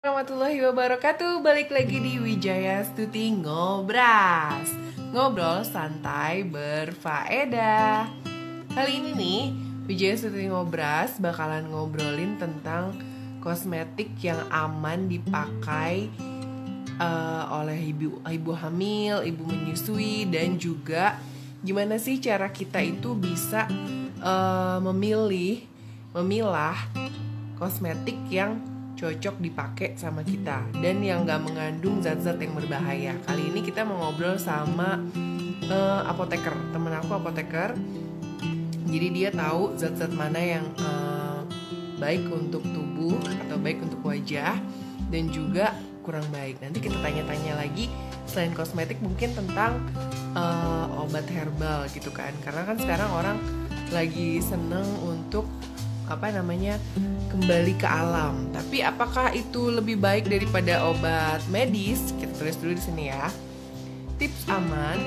Warahmatullahi wabarakatuh. Balik lagi di Wijaya Stuti Ngobras. Ngobrol santai berfaedah. Kali ini nih Wijaya Stuti Ngobras bakalan ngobrolin tentang kosmetik yang aman dipakai oleh ibu hamil, ibu menyusui, dan juga gimana sih cara kita itu bisa memilah kosmetik yang cocok dipakai sama kita dan yang gak mengandung zat-zat yang berbahaya. Kali ini kita mau ngobrol sama apoteker, temen aku apoteker. Jadi dia tahu zat-zat mana yang baik untuk tubuh atau baik untuk wajah dan juga kurang baik. Nanti kita tanya-tanya lagi selain kosmetik mungkin tentang obat herbal gitu kan. Karena kan sekarang orang lagi seneng untuk kembali ke alam. Tapi apakah itu lebih baik daripada obat medis? Kita tulis dulu di sini ya. Tips aman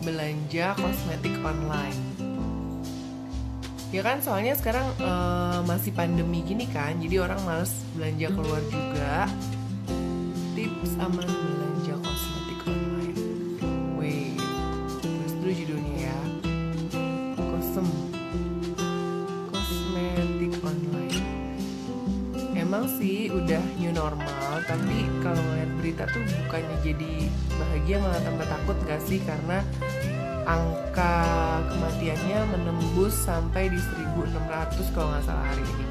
belanja kosmetik online. Ya kan soalnya sekarang masih pandemi gini kan, jadi orang males belanja keluar juga. Tips aman belanja kosmetik online. Wait, tulis dulu judulnya ya. Emang sih udah new normal, tapi kalau ngeliat berita tuh bukannya jadi bahagia malah tambah takut gak sih? Karena angka kematiannya menembus sampai di 1.600 kalau gak salah hari ini.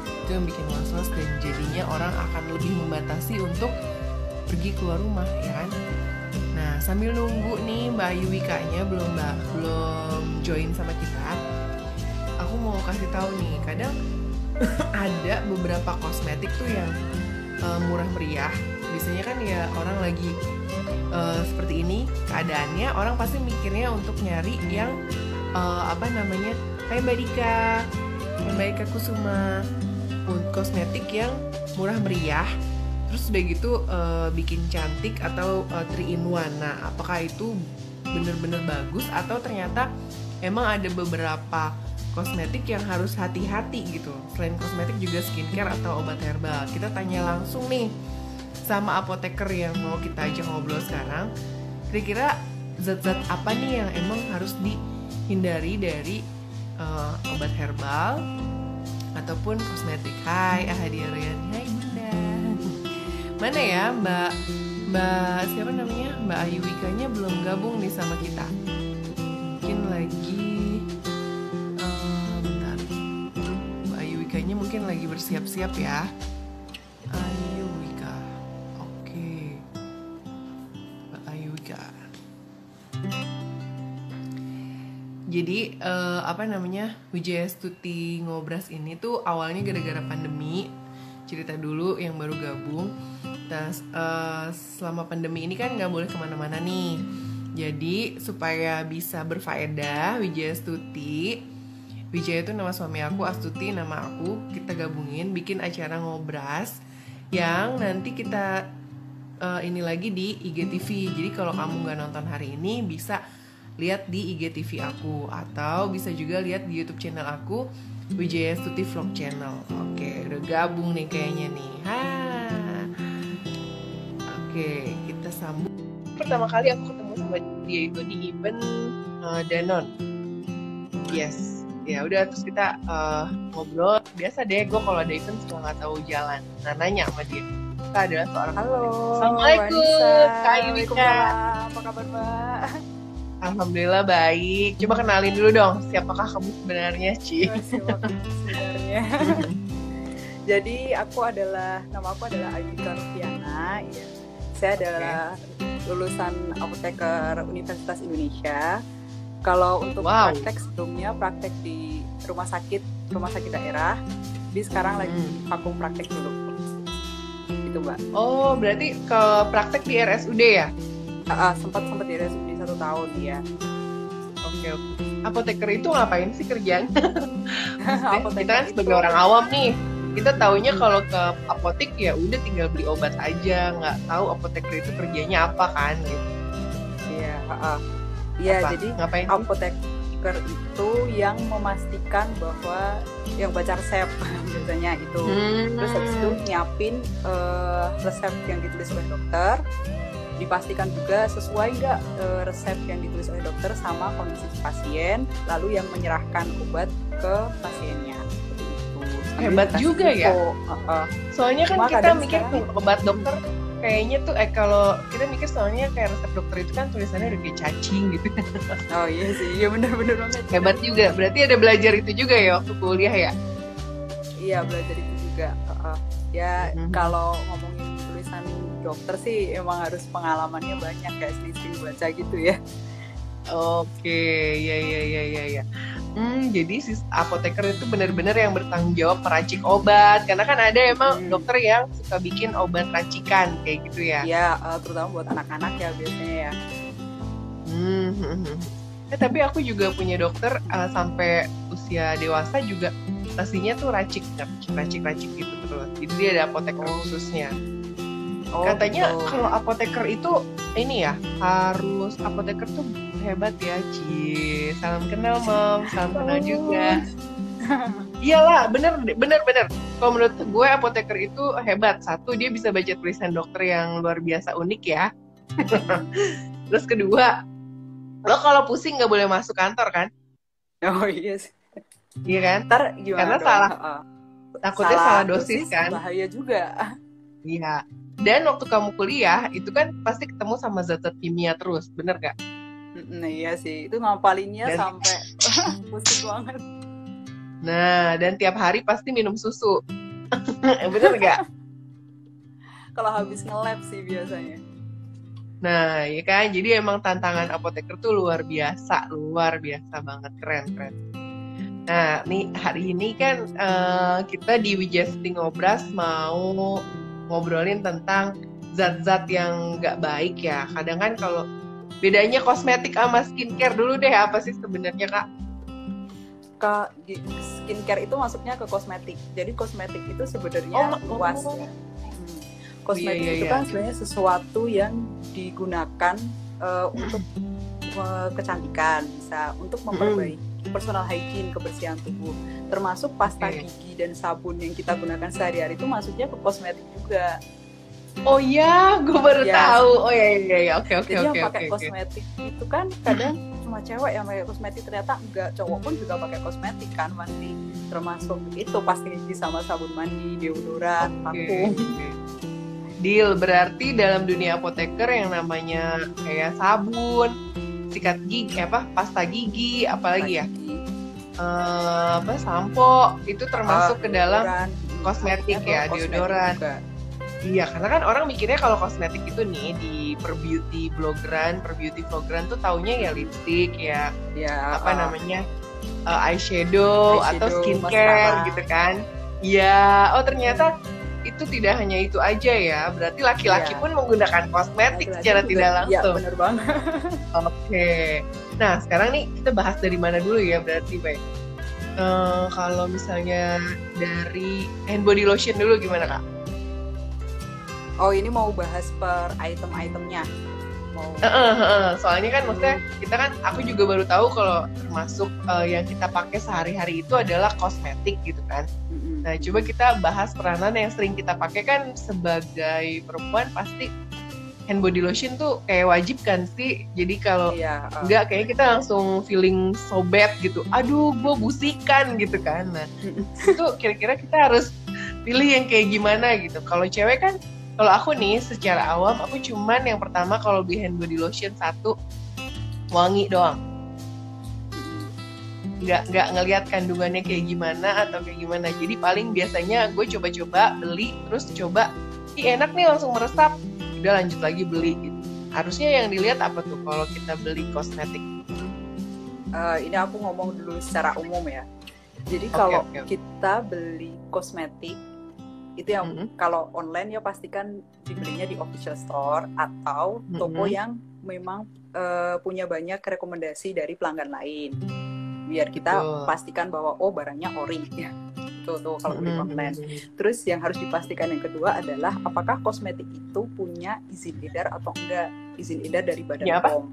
Itu yang bikin was-was dan jadinya orang akan lebih membatasi untuk pergi keluar rumah, ya kan? Nah, sambil nunggu nih Mbak Ayu Wika-nya belum join sama kita, aku mau kasih tahu nih, kadang ada beberapa kosmetik tuh yang murah meriah. Biasanya kan ya orang lagi seperti ini keadaannya, orang pasti mikirnya untuk nyari yang kayak Mbak Dika Kusuma, kosmetik yang murah meriah, terus begitu bikin cantik atau 3-in-1. Nah, apakah itu bener-bener bagus atau ternyata emang ada beberapa kosmetik yang harus hati-hati gitu. Selain kosmetik juga skincare atau obat herbal. Kita tanya langsung nih sama apoteker yang mau kita ajak ngobrol sekarang. Kira-kira zat-zat apa nih yang emang harus dihindari dari obat herbal ataupun kosmetik. Hai Ahadi Aryan, hai Bunda. Mana ya Mbak siapa namanya? Mbak Ayu Wika-nya belum gabung nih sama kita. Mungkin lagi kayaknya mungkin lagi bersiap-siap ya. Ayu Wika. Oke. Mbak Ayu Wika. Jadi Wijaya Stuti Ngobras ini tuh awalnya gara-gara pandemi. Cerita dulu yang baru gabung. Terus selama pandemi ini kan gak boleh kemana-mana nih. Jadi supaya bisa berfaedah, Wijaya itu nama suami aku, Astuti nama aku. Kita gabungin bikin acara ngobras yang nanti kita ini lagi di IGTV. Jadi kalau kamu nggak nonton hari ini bisa lihat di IGTV aku atau bisa juga lihat di YouTube channel aku, Wijaya Stuti Vlog Channel. Oke, udah gabung nih kayaknya nih. Oke, kita sambung. Pertama kali aku ketemu sama dia itu di event Danone. Yes. Ya udah, terus kita ngobrol biasa deh. Gue kalau ada event suka nggak tahu jalan, nah nanya sama dia. Kita adalah seorang. Halo. Assalamualaikum Kak Wika. Apa kabar Mbak? Alhamdulillah baik. Coba kenalin dulu dong, siapakah kamu sebenarnya, Ci? Sebenarnya. Jadi nama aku adalah Ayuka Rufiana. Ya. Saya adalah lulusan apoteker Universitas Indonesia. Kalau untuk praktek sebelumnya praktek di rumah sakit daerah, di sekarang lagi vakum praktek dulu. Gitu Mbak. Oh berarti ke praktek di RSUD ya? Sempat di RSUD 1 tahun ya. Oke. Apoteker itu ngapain sih kerjanya? Kita kan sebagai orang awam nih, kita taunya kalau ke apotek ya udah tinggal beli obat aja, nggak tahu apoteker itu kerjanya apa kan gitu. Iya, jadi ngapain apoteker itu yang memastikan bahwa yang baca resep biasanya itu. Terus habis itu nyiapin resep yang ditulis oleh dokter, dipastikan juga sesuai nggak resep yang ditulis oleh dokter sama kondisi pasien, lalu yang menyerahkan obat ke pasiennya. Hebat juga ya. Soalnya kan kita mikir obat dokter kayaknya tuh kalau kita mikir soalnya kayak resep dokter itu kan tulisannya udah kayak cacing gitu. Oh iya sih, iya benar-benar banget. Hebat juga, berarti ada belajar itu juga ya waktu kuliah ya? Iya, belajar itu juga. Ya kalau ngomongin tulisan dokter sih emang harus pengalamannya banyak, kayak sering baca gitu ya. Oke, ya. Jadi si apoteker itu benar-benar yang bertanggung jawab meracik obat, karena kan ada emang dokter yang suka bikin obat racikan kayak gitu ya. Iya, terutama buat anak-anak ya biasanya ya. Tapi aku juga punya dokter sampai usia dewasa juga pastinya tuh racik gitu terus. Jadi dia ada apoteker khususnya. Katanya kalau apoteker itu ini ya, harus apoteker tuh hebat ya, Ci. Salam kenal, Mom. Salam kenal juga. Iyalah, bener. Kalau menurut gue apoteker itu hebat. Satu, dia bisa baca tulisan dokter yang luar biasa unik ya. Terus kedua, lo kalau pusing nggak boleh masuk kantor kan? Oh iya sih. Iya kan? Ntar gimana karena dong? Takutnya salah dosis kan? Bahaya juga. Iya. Dan waktu kamu kuliah itu kan pasti ketemu sama zat-zat kimia terus, bener gak? Nah iya sih, itu ngapalinnya sampai pusing banget. Nah, dan tiap hari pasti minum susu. Bener gak? Kalau habis nge-lab sih biasanya. Nah, ya kan, jadi emang tantangan apoteker tuh luar biasa banget, keren. Nah, nih hari ini kan kita di Wijasti Ngobras mau ngobrolin tentang zat-zat yang nggak baik ya. Kadang kan kalau bedanya kosmetik sama skincare dulu deh, apa sih sebenarnya Kak? Skincare itu masuknya ke kosmetik. Jadi kosmetik itu sebenarnya luas ya. Kosmetik itu kan sebenarnya sesuatu yang digunakan untuk kecantikan, bisa untuk memperbaiki personal hygiene, kebersihan tubuh, termasuk pasta gigi dan sabun yang kita gunakan sehari-hari itu masuknya ke kosmetik juga. Oh iya, gue baru tahu. Oh iya, oke. Jadi yang pakai kosmetik itu kan kadang cuma cewek yang pakai kosmetik, ternyata enggak, cowok pun juga pakai kosmetik kan pasti, termasuk itu pasti gigi sama sabun mandi, deodoran, parfum. Deal, berarti dalam dunia apoteker yang namanya kayak sabun, sikat gigi, pasta gigi, apalagi ya, sampo itu termasuk ke dalam kosmetik ya, deodoran. Iya, karena kan orang mikirnya kalau kosmetik itu nih di per beauty vloggeran tuh taunya ya lipstick ya namanya eyeshadow atau skincare gitu kan. Iya, ternyata itu tidak hanya itu aja ya, berarti laki-laki pun menggunakan kosmetik secara tidak langsung. Iya, benar banget. Oke. Nah, sekarang nih kita bahas dari mana dulu ya berarti, Bay? Kalau misalnya dari hand body lotion dulu gimana, Kak? Oh, ini mau bahas per item-itemnya. Soalnya kan maksudnya kita kan, aku juga baru tahu kalau termasuk yang kita pakai sehari-hari itu adalah kosmetik gitu kan. Nah, coba kita bahas peranan yang sering kita pakai kan sebagai perempuan, pasti hand body lotion tuh kayak wajib kan sih. Jadi kalau enggak, kayaknya kita langsung feeling so bad gitu. Aduh, gue busikan gitu kan. Nah, itu kira-kira kita harus pilih yang kayak gimana gitu. Kalau cewek kan, kalau aku nih secara awam, aku cuman yang pertama kalau beli hand body lotion satu, wangi doang. Nggak ngelihat kandungannya kayak gimana atau kayak gimana. Jadi paling biasanya gue coba-coba beli, terus coba, enak nih langsung meresap, udah lanjut lagi beli gitu. Harusnya yang dilihat apa tuh kalau kita beli kosmetik? Ini aku ngomong dulu secara umum ya. Jadi kalau kita beli kosmetik itu yang kalau online ya pastikan dibelinya di official store atau toko yang memang punya banyak rekomendasi dari pelanggan lain, biar kita pastikan bahwa barangnya ori ya. Tuh kalau beli online. Terus yang harus dipastikan yang kedua adalah apakah kosmetik itu punya izin edar atau enggak, izin edar dari Badan POM.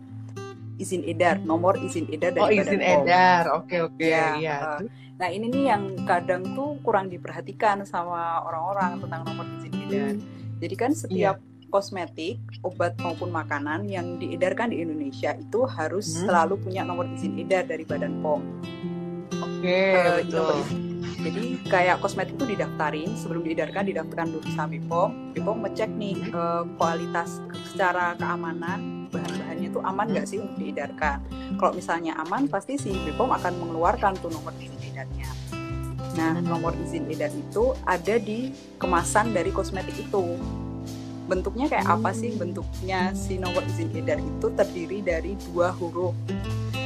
izin edar, nomor izin edar dari izin Badan POM. edar, oke, Ya, nah ini nih yang kadang tuh kurang diperhatikan sama orang-orang tentang nomor izin edar. Jadi kan setiap kosmetik, obat maupun makanan yang diedarkan di Indonesia itu harus selalu punya nomor izin edar dari Badan POM. Betul. Jadi kayak kosmetik itu didaftarin, sebelum didaftarkan dulu sama BPOM. BPOM ngecek nih kualitas secara keamanan, bahan-bahannya itu aman nggak sih untuk diedarkan. Kalau misalnya aman, pasti si BPOM akan mengeluarkan tuh nomor izin edarnya. Nah, nomor izin edar itu ada di kemasan dari kosmetik itu. Bentuknya kayak apa sih? Bentuknya si nomor izin edar itu terdiri dari 2 huruf.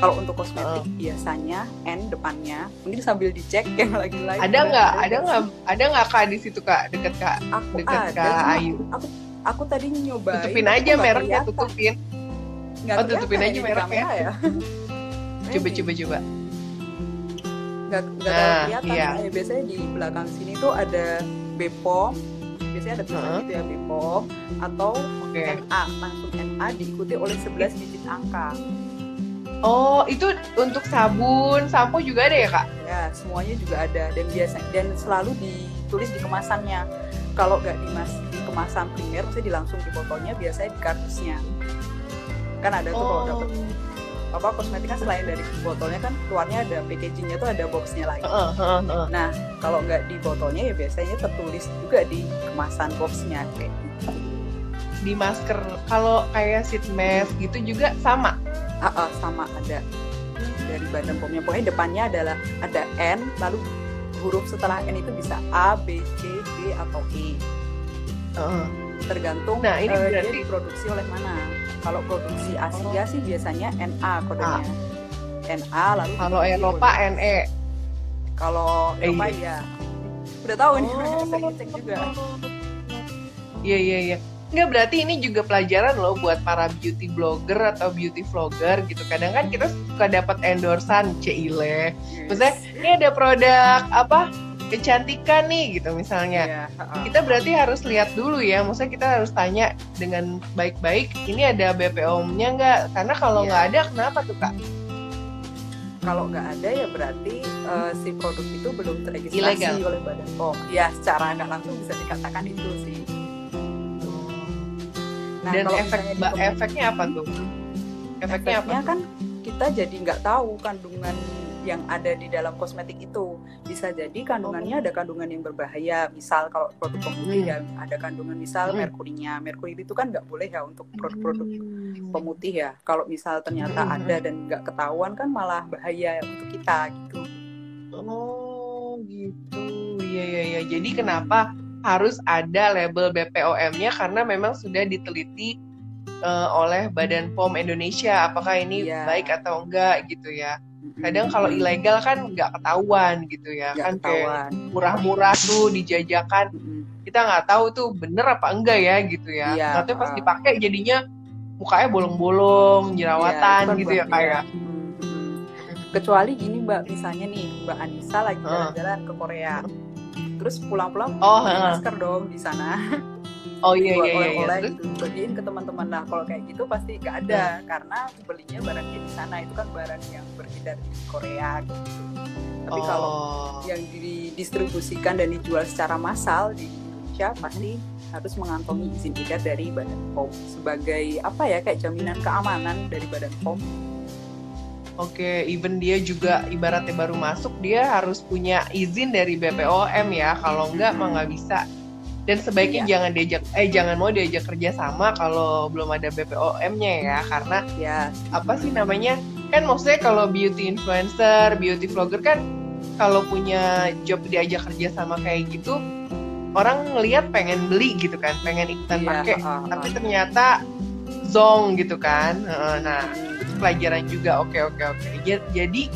Kalau untuk kosmetik biasanya N depannya. Mungkin sambil dicek yang lagi live. Ada nggak Kak di situ Kak, dekat Kak Ayu? Aku tadi nyobain. Tutupin aja mereknya, tutupin. Tutupin aja mereknya. Ya. Coba. Nggak kelihatan. Iya. Biasanya di belakang sini tuh ada BPOM. Biasanya ada tulisan gitu ya, BPOM atau NA, langsung NA diikuti oleh 11 digit angka. Oh, itu untuk sabun, sampo juga ada ya Kak? Ya, semuanya juga ada dan selalu ditulis di kemasannya. Kalau nggak di kemasan primer, maksudnya langsung di botolnya, biasanya di kardusnya. Kan ada tuh kalau dapet kosmetik kan selain dari botolnya kan keluarnya ada packagingnya tuh ada boxnya lagi. Nah, kalau nggak di botolnya ya biasanya tertulis juga di kemasan boxnya kayak gitu. Di masker, kalau kayak sheet mask gitu juga sama? Sama ada dari Badan POM-nya. Pokoknya depannya adalah ada N, lalu huruf setelah N itu bisa A, B, C, D atau E. Tergantung ini dia diproduksi oleh mana. Kalau produksi Asia sih biasanya NA kodenya. NA lalu kalau Eropa NE. Kalau Eropa ya. Udah tahu nih, sering cek juga. Iya. Nggak, berarti ini juga pelajaran loh buat para beauty blogger atau beauty vlogger gitu. Kadang kan kita suka dapat endorsan Cile. Maksudnya ini ada produk kecantikan nih gitu misalnya. Kita berarti harus lihat dulu ya. Maksudnya kita harus tanya dengan baik-baik, ini ada BPOM-nya nggak? Karena kalau nggak ada, kenapa tuh Kak? Kalau nggak ada ya berarti si produk itu belum terregistrasi ilegal oleh Badan POM. Ya, secara nggak langsung bisa dikatakan itu sih. Nah, dan efeknya apa tuh? Efeknya kan kita jadi nggak tahu kandungan yang ada di dalam kosmetik itu. Bisa jadi kandungannya ada kandungan yang berbahaya. Misal kalau produk pemutih ya ada kandungan misal merkurinya. Merkuri itu kan nggak boleh ya untuk produk-produk pemutih ya. Kalau misal ternyata ada dan nggak ketahuan kan malah bahaya untuk kita gitu. Oh gitu. Iya. Jadi kenapa harus ada label BPOM-nya? Karena memang sudah diteliti oleh Badan POM Indonesia apakah ini baik atau enggak gitu ya. Kadang kalau ilegal kan nggak ketahuan gitu ya, kan kayak murah-murah tuh dijajakan, kita nggak tahu tuh bener apa enggak ya gitu ya. Nanti pas dipakai jadinya mukanya bolong-bolong, jerawatan gitu ya kayak. Kecuali gini Mbak, misalnya nih Mbak Anissa lagi jalan-jalan ke Korea. Terus pulang-pulang masker dong di sana. Oh iya. Gitu, bagiin ke teman-teman. Nah kalau kayak gitu pasti nggak ada karena belinya barangnya di sana itu kan barang yang beredar di Korea gitu. Tapi kalau yang didistribusikan dan dijual secara massal di Indonesia pasti harus mengantongi izin edar dari Badan POM sebagai kayak jaminan keamanan dari Badan POM. Oke, even dia juga ibaratnya baru masuk, dia harus punya izin dari BPOM ya. Kalau enggak mah nggak bisa. Dan sebaiknya jangan mau diajak kerja sama kalau belum ada BPOM-nya ya, karena kan maksudnya kalau beauty influencer, beauty vlogger kan kalau punya job diajak kerja sama kayak gitu, orang ngelihat pengen beli gitu kan, pengen ikutan pakai, tapi ternyata zong gitu kan. Nah, itu pelajaran juga. Oke. Jadi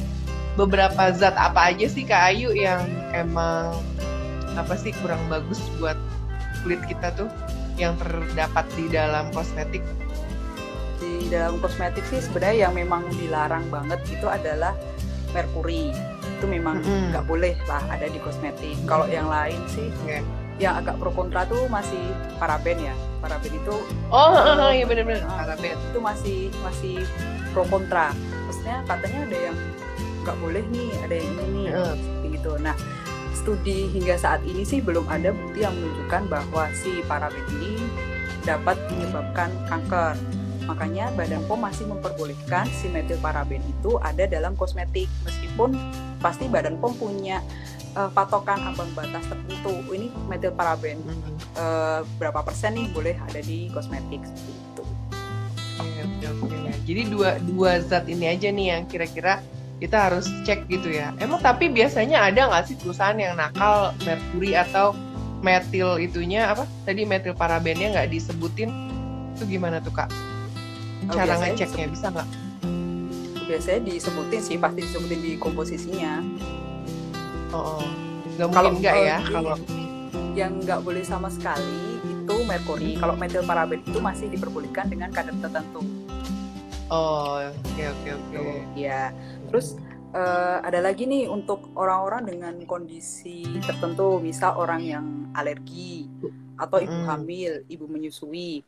beberapa zat apa aja sih Kak Ayu yang emang kurang bagus buat kulit kita tuh yang terdapat di dalam kosmetik? Di dalam kosmetik sih sebenarnya yang memang dilarang banget itu adalah merkuri. Itu memang nggak boleh lah ada di kosmetik. Kalau yang lain sih yang agak pro kontra tuh masih paraben ya. Paraben itu iya benar-benar paraben itu masih pro kontra. Maksudnya katanya ada yang nggak boleh nih, ada yang ini nih, seperti itu. Nah, studi hingga saat ini sih belum ada bukti yang menunjukkan bahwa si paraben ini dapat menyebabkan kanker. Makanya Badan POM masih memperbolehkan si metilparaben itu ada dalam kosmetik, meskipun pasti Badan POM punya patokan ambang batas tertentu. Ini metilparaben berapa persen nih boleh ada di kosmetik seperti itu. Oke. Jadi dua zat ini aja nih yang kira-kira kita harus cek gitu ya. Emang tapi biasanya ada nggak sih perusahaan yang nakal merkuri atau metil itunya apa? Tadi metilparabennya nggak disebutin, itu gimana tuh Kak? Cara ngeceknya bisa nggak? Biasanya disebutin sih, pasti disebutin di komposisinya. Nggak mungkin nggak ya kalau yang nggak boleh sama sekali itu merkuri. Kalau metilparaben itu masih diperbolehkan dengan kadar tertentu. Oke. Ya, terus ada lagi nih untuk orang-orang dengan kondisi tertentu, misal orang yang alergi atau ibu hamil, ibu menyusui.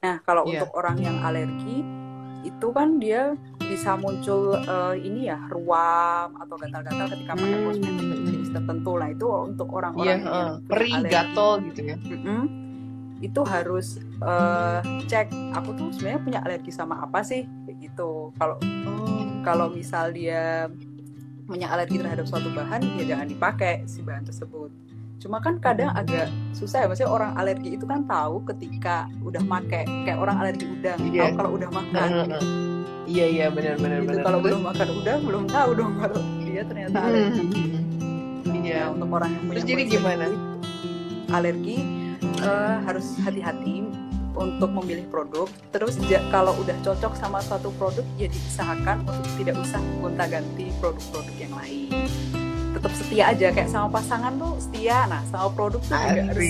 Nah, kalau untuk orang yang alergi itu kan dia bisa muncul ini ya, ruam atau gatal-gatal ketika pakai kosmetik jenis tertentu. Nah, itu untuk orang-orang yang perih, gatal gitu ya. Itu harus cek, aku tuh sebenarnya punya alergi sama apa sih, kayak gitu. Kalau misal dia punya alergi terhadap suatu bahan, ya jangan dipakai si bahan tersebut. Cuma kan kadang agak susah ya, maksudnya orang alergi itu kan tahu ketika udah pakai, kayak orang alergi udang, tahu kalau udah makan. Iya benar. Kalau belum makan udang belum tahu dong kalau dia ternyata alergi. Iya. Nah, untuk orang yang punya jadi gimana? Alergi harus hati-hati untuk memilih produk. Terus kalau udah cocok sama suatu produk, ya diusahakan untuk tidak usah gonta-ganti produk-produk yang lain. Tetap setia aja, kayak sama pasangan tuh setia. Nah, sama produk tuh juga harus.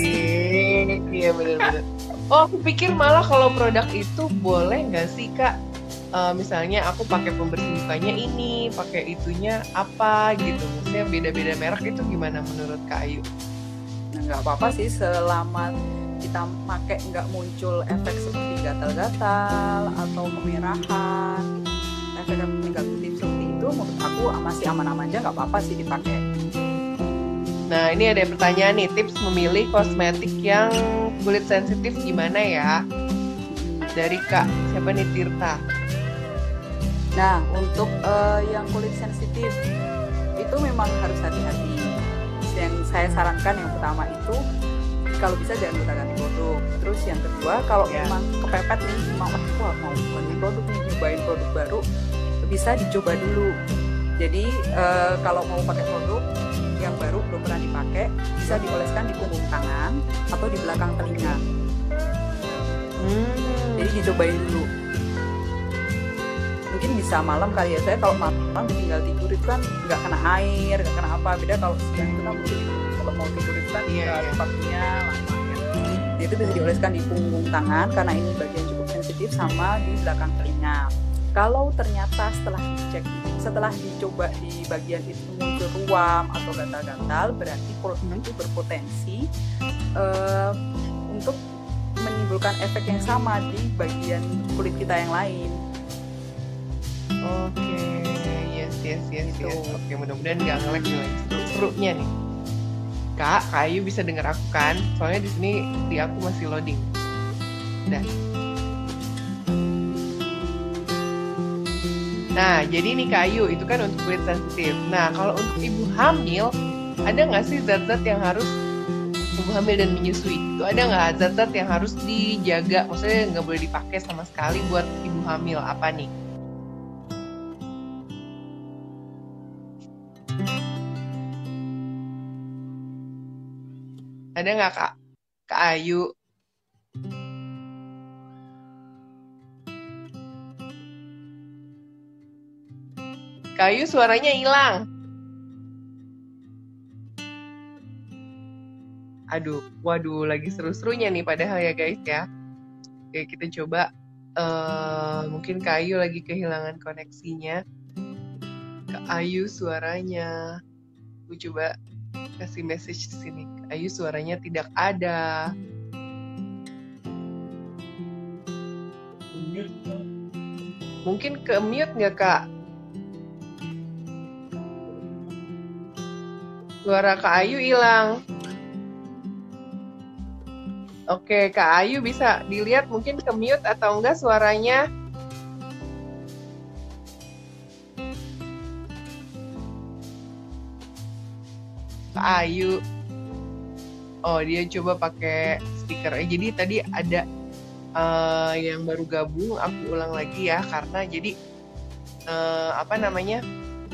Iya benar. Aku pikir malah kalau produk itu boleh nggak sih Kak? Misalnya aku pakai pembersih mukanya ini, pakai itunya apa gitu. Maksudnya beda-beda merek itu gimana menurut Kak Ayu? Nah, nggak apa-apa sih selama kita pakai nggak muncul efek seperti gatal-gatal atau kemerahan, efek negatif seperti itu, menurut aku masih aman-aman aja, nggak apa-apa sih dipakai. Nah, ini ada pertanyaan nih, tips memilih kosmetik yang kulit sensitif gimana ya? Dari Kak, siapa nih, Tirta? Nah, untuk yang kulit sensitif itu memang harus hati-hati. Yang saya sarankan yang pertama itu kalau bisa jangan gonta-ganti produk. Terus yang kedua, kalau memang kepepet nih, mau ganti produk nih, nyobain produk baru, bisa dicoba dulu. Jadi kalau mau pakai produk yang baru belum pernah dipakai, bisa dioleskan di punggung tangan atau di belakang telinga. Jadi dicobain dulu. Mungkin bisa malam kali ya, saya kalau malam tinggal tidur itu kan nggak kena air, nggak kena apa. Beda kalau siang itu kan mungkin kalau mau tidur itu kan waktunya lama ya. Itu bisa dioleskan di punggung tangan karena ini bagian cukup sensitif, sama di belakang telinga. Kalau ternyata setelah dicoba di bagian itu muncul ruam atau gatal-gatal, berarti produk itu berpotensi untuk menimbulkan efek yang sama di bagian kulit kita yang lain. Oke, yes. Oke, mudah-mudahan nggak nge-lag nih lagi. Seru-serunya nih. Kak Ayu bisa dengar aku kan? Soalnya di sini di aku masih loading. Udah. Nah, jadi nih Kak Ayu, itu kan untuk kulit sensitif. Nah, kalau untuk ibu hamil, ada nggak sih zat-zat yang harus ibu hamil dan menyusui? Itu ada nggak zat-zat yang harus dijaga? Maksudnya nggak boleh dipakai sama sekali buat ibu hamil. Apa nih? Ada nggak Kak Ayu? Kak Ayu suaranya hilang. Waduh, lagi seru-serunya nih padahal ya guys ya. Oke, kita coba. Mungkin Kak Ayu lagi kehilangan koneksinya. Kak Ayu suaranya. Aku coba kasih message di sini. Ayu suaranya tidak ada. Mungkin ke mute nggak Kak? Suara Kak Ayu hilang. Oke, Kak Ayu bisa dilihat mungkin ke mute atau enggak suaranya. Kak Ayu. Oh, dia coba pakai speaker. Jadi tadi ada yang baru gabung, aku ulang lagi ya, karena jadi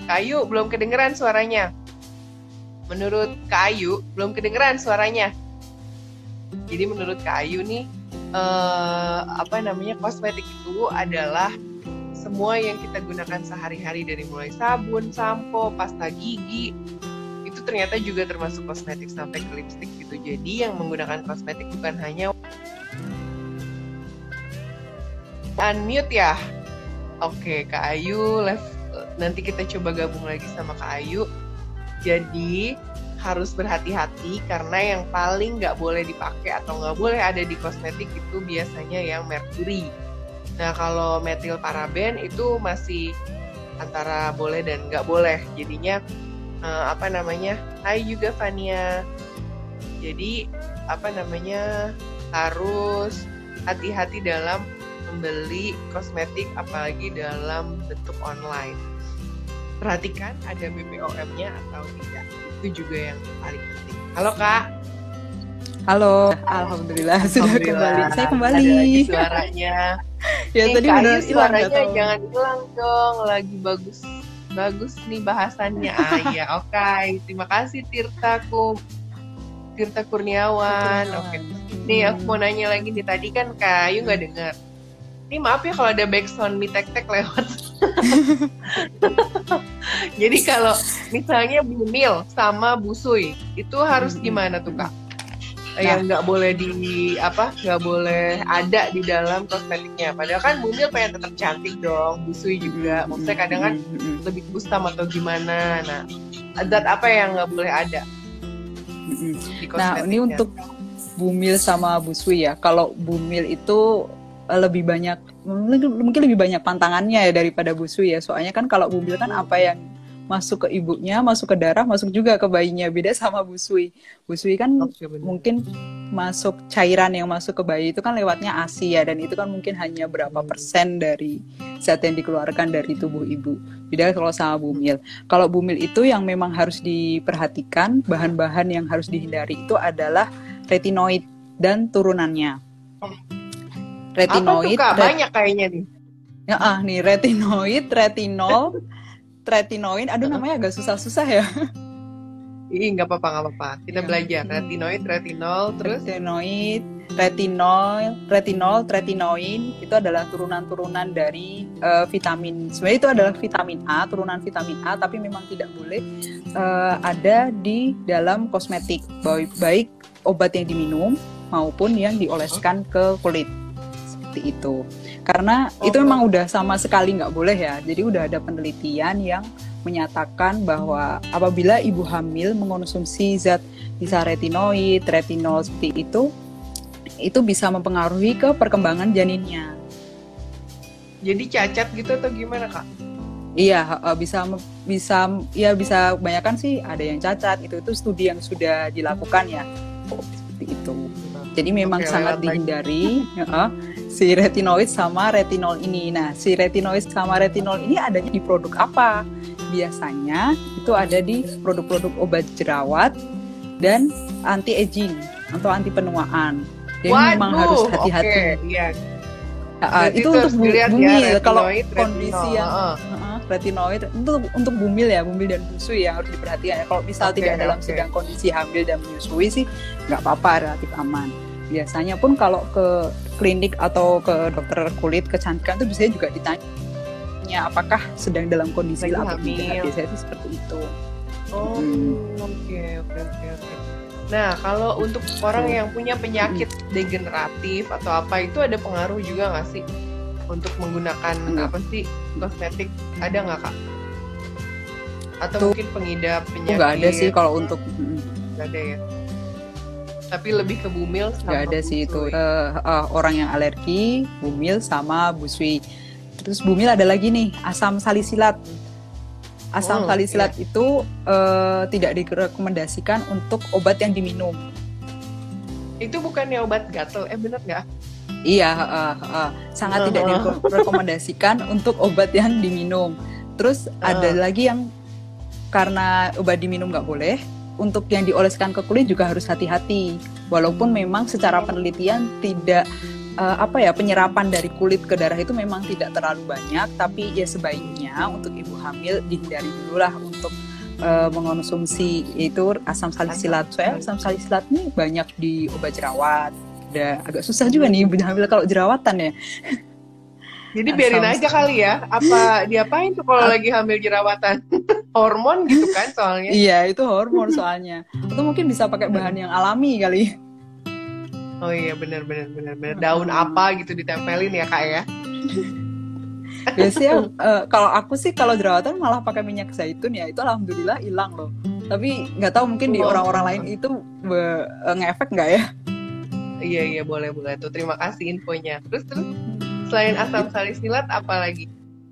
Kak Ayu belum kedengeran suaranya. Menurut Kak Ayu belum kedengeran suaranya. Jadi menurut Kak Ayu nih, kosmetik itu adalah semua yang kita gunakan sehari-hari, dari mulai sabun, sampo, pasta gigi, itu ternyata juga termasuk kosmetik sampai ke lipstick gitu. Jadi yang menggunakan kosmetik bukan hanya unmute ya. Oke, Kak Ayu, nanti kita coba gabung lagi sama Kak Ayu. Jadi harus berhati-hati karena yang paling nggak boleh dipakai atau nggak boleh ada di kosmetik itu biasanya yang merkuri. Nah kalau metil paraben itu masih antara boleh dan nggak boleh. Jadinya Hai juga Fania. Jadi harus hati-hati dalam membeli kosmetik apalagi dalam bentuk online. Perhatikan ada BPOM-nya atau tidak. Itu juga yang paling penting. Halo Kak. Halo, Alhamdulillah sudah kembali. Saya kembali. Ada lagi suaranya. Ya tadi Kak benar Ayu suaranya jangan hilang dong. Lagi bagus nih bahasannya. Iya, oke. Terima kasih Tirta Kurniawan. Oke. Nih aku mau nanya lagi nih, tadi kan Kak Ayu nggak dengar. Ini maaf ya kalau ada backsound mie tek-tek lewat. Jadi kalau misalnya Bumil sama Busui itu harus gimana tuh Kak? Yang nggak boleh nggak boleh ada di dalam kosmetiknya. Padahal kan Bumil pengen tetap cantik dong, Busui juga. Maksudnya kadang kan lebih kusam atau gimana. Nah, zat apa yang nggak boleh ada di kosmetiknya? Nah, ini untuk Bumil sama Busui ya. Kalau Bumil itu lebih banyak, mungkin lebih banyak pantangannya ya daripada Busui ya. Soalnya kan kalau Bumil kan apa yang masuk ke ibunya, masuk ke darah, masuk juga ke bayinya. Beda sama Busui. Busui kan mungkin masuk cairan yang masuk ke bayi itu kan lewatnya ASI ya, dan itu kan mungkin hanya berapa persen dari zat yang dikeluarkan dari tubuh ibu. Beda kalau sama Bumil. Kalau Bumil itu yang memang harus diperhatikan, bahan-bahan yang harus dihindari itu adalah retinoid dan turunannya. Retinoid, apa tuh Kak? Banyak kayaknya nih. Nih retinoid, aduh namanya agak susah-susah ya. Ih, nggak apa-apa. Kita belajar. Retinol, terus retinoin itu adalah turunan-turunan dari vitamin. Sebenarnya itu adalah vitamin A, turunan vitamin A, tapi memang tidak boleh ada di dalam kosmetik, baik obat yang diminum maupun yang dioleskan ke kulit. Itu karena itu memang udah sama sekali nggak boleh ya. Jadi udah ada penelitian yang menyatakan bahwa apabila ibu hamil mengonsumsi zat bisa retinol seperti itu bisa mempengaruhi ke perkembangan janinnya. Jadi cacat gitu atau gimana Kak? Iya, bisa kebanyakan sih ada yang cacat. Itu studi yang sudah dilakukan ya, seperti itu. Jadi memang sangat dihindari si retinoid sama retinol ini. Nah, si retinoid sama retinol ini adanya di produk apa? Biasanya itu ada di produk-produk obat jerawat dan anti aging atau anti penuaan. Jadi memang harus hati-hati. Iya. Itu untuk Bumil. Kalau kondisi yang retinoid untuk Bumil ya, Bumil dan Busui yang harus diperhatikan. Kalau misal tidak dalam sedang kondisi hamil dan menyusui sih nggak apa-apa, relatif aman. Biasanya pun kalau ke klinik atau ke dokter kulit kecantikan itu biasanya juga ditanya apakah sedang dalam kondisi atau tidak. Biasanya sih seperti itu. Oke. Nah, kalau untuk orang yang punya penyakit degeneratif atau apa, itu ada pengaruh juga nggak sih untuk menggunakan kosmetik? Ada nggak Kak? Atau mungkin pengidap penyakit? Nggak ada sih kalau untuk. Nggak ada ya. Tapi lebih ke Bumil sama Busui. Nggak ada sih itu. Orang yang alergi Bumil sama Busui. Terus Bumil ada lagi nih, asam salisilat. Asam salisilat itu tidak direkomendasikan untuk obat yang diminum. Itu bukannya obat gatel, bener nggak? Iya, sangat tidak direkomendasikan untuk obat yang diminum. Terus ada lagi yang karena obat diminum nggak boleh, untuk yang dioleskan ke kulit juga harus hati-hati. Walaupun memang secara penelitian tidak penyerapan dari kulit ke darah itu memang tidak terlalu banyak, tapi ya sebaiknya untuk ibu hamil dihindari dulu lah untuk mengonsumsi yaitu asam salisilat. Soalnya asam salisilat ini banyak di obat jerawat. Udah agak susah juga nih ibu hamil kalau jerawatan ya. Jadi biarin aja kali ya. Apa diapain tuh kalau lagi hamil jerawatan? Hormon gitu kan soalnya. Iya, itu hormon soalnya. Atau mungkin bisa pakai bahan yang alami kali. Oh iya, benar. Daun apa gitu ditempelin ya Kak ya? Biasanya kalau aku sih kalau jerawatan malah pakai minyak zaitun ya, itu alhamdulillah hilang loh. Tapi nggak tahu mungkin di orang-orang lain itu ngefek nggak ya? Iya boleh tuh. Terima kasih infonya. Terus selain asam salisilat apa lagi?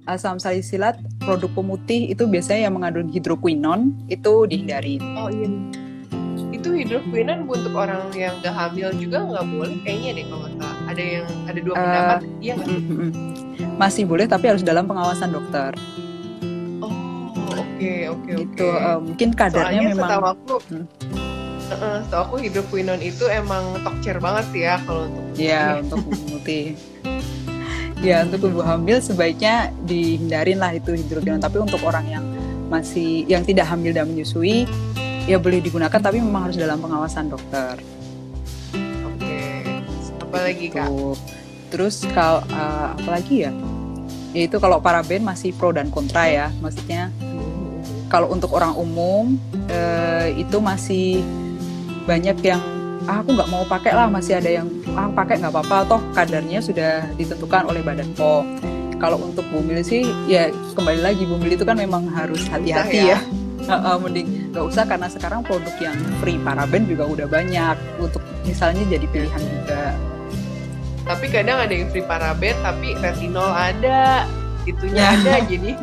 Asam salisilat, produk pemutih itu biasanya yang mengandung hidroquinon itu dihindari. Oh iya. Itu hidroquinon untuk orang yang gak hamil juga nggak boleh kayaknya deh kalau nggak salah. Ada dua pendapat. Iya nggak? Masih boleh tapi harus dalam pengawasan dokter. Oh oke. Itu mungkin kadarnya soalnya memang. Setahu aku hidroquinon itu emang tokcer banget sih ya kalau untuk. Iya untuk pemutih. Ya untuk ibu hamil sebaiknya dihindarin lah itu hidroquinon. Tapi untuk orang yang tidak hamil dan menyusui ya boleh digunakan tapi memang harus dalam pengawasan dokter. Oke. Apalagi Kak? Terus kalau apalagi ya? Yaitu kalau paraben masih pro dan kontra ya. Maksudnya kalau untuk orang umum itu masih banyak yang aku nggak mau pakai lah, masih ada yang pakai nggak apa-apa, toh kadarnya sudah ditentukan oleh Badan POM. Kalau untuk bumil sih ya kembali lagi bumil itu kan memang harus hati-hati ya. Mending nggak usah karena sekarang produk yang free paraben juga udah banyak untuk misalnya jadi pilihan juga. Tapi kadang ada yang free paraben tapi retinol ada, itunya ada, jadi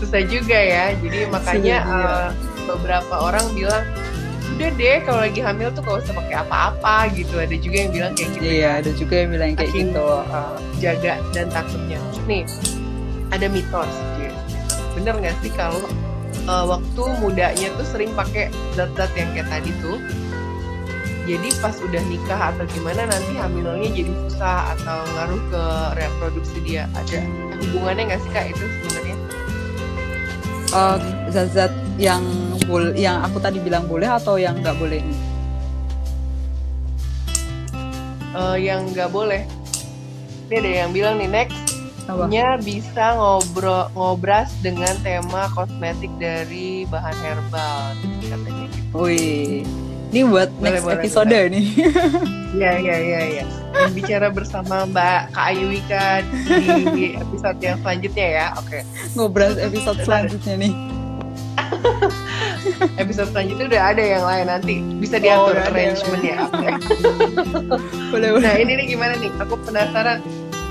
susah juga ya. Jadi makanya beberapa orang bilang udah deh kalau lagi hamil tuh gak usah pakai apa-apa gitu. Ada juga yang bilang kayak gitu. Iya, ada juga yang bilang kayak gitu. Jaga dan takutnya. Nih, ada mitos. Bener nggak sih kalau waktu mudanya tuh sering pakai zat-zat yang kayak tadi tuh, jadi pas udah nikah atau gimana nanti hamilnya jadi susah atau ngaruh ke reproduksi dia? Ada hubungannya nggak sih Kak itu sebenarnya? Zat-zat yang aku tadi bilang boleh atau yang nggak boleh nih? Yang nggak boleh. Ini ada yang bilang nih next. Nya bisa ngobras dengan tema kosmetik dari bahan herbal katanya gitu. Wih, ini buat next episode nih. Iya. Dan bicara bersama Mbak Kak Ayu Wika di episode yang selanjutnya ya. Oke. Ngobras episode selanjutnya nih. Episode selanjutnya udah ada yang lain, nanti bisa diatur arrangement-nya. Boleh. Nah ini nih gimana nih? Aku penasaran.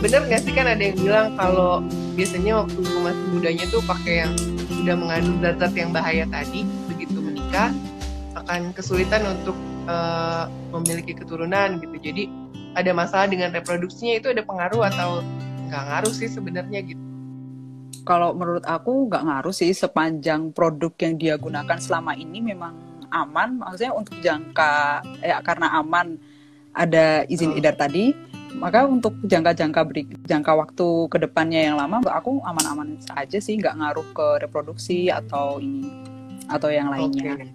Bener nggak sih kan ada yang bilang kalau biasanya waktu masih mudanya tuh pakai yang udah mengandung zat-zat yang bahaya tadi, begitu menikah akan kesulitan untuk memiliki keturunan gitu. Jadi ada masalah dengan reproduksinya, itu ada pengaruh atau nggak ngaruh sih sebenarnya gitu? Kalau menurut aku nggak ngaruh sih, sepanjang produk yang dia gunakan selama ini memang aman. Maksudnya untuk karena aman ada izin edar tadi, maka untuk jangka waktu kedepannya yang lama, aku aman-aman saja sih, nggak ngaruh ke reproduksi atau yang lainnya. Okay.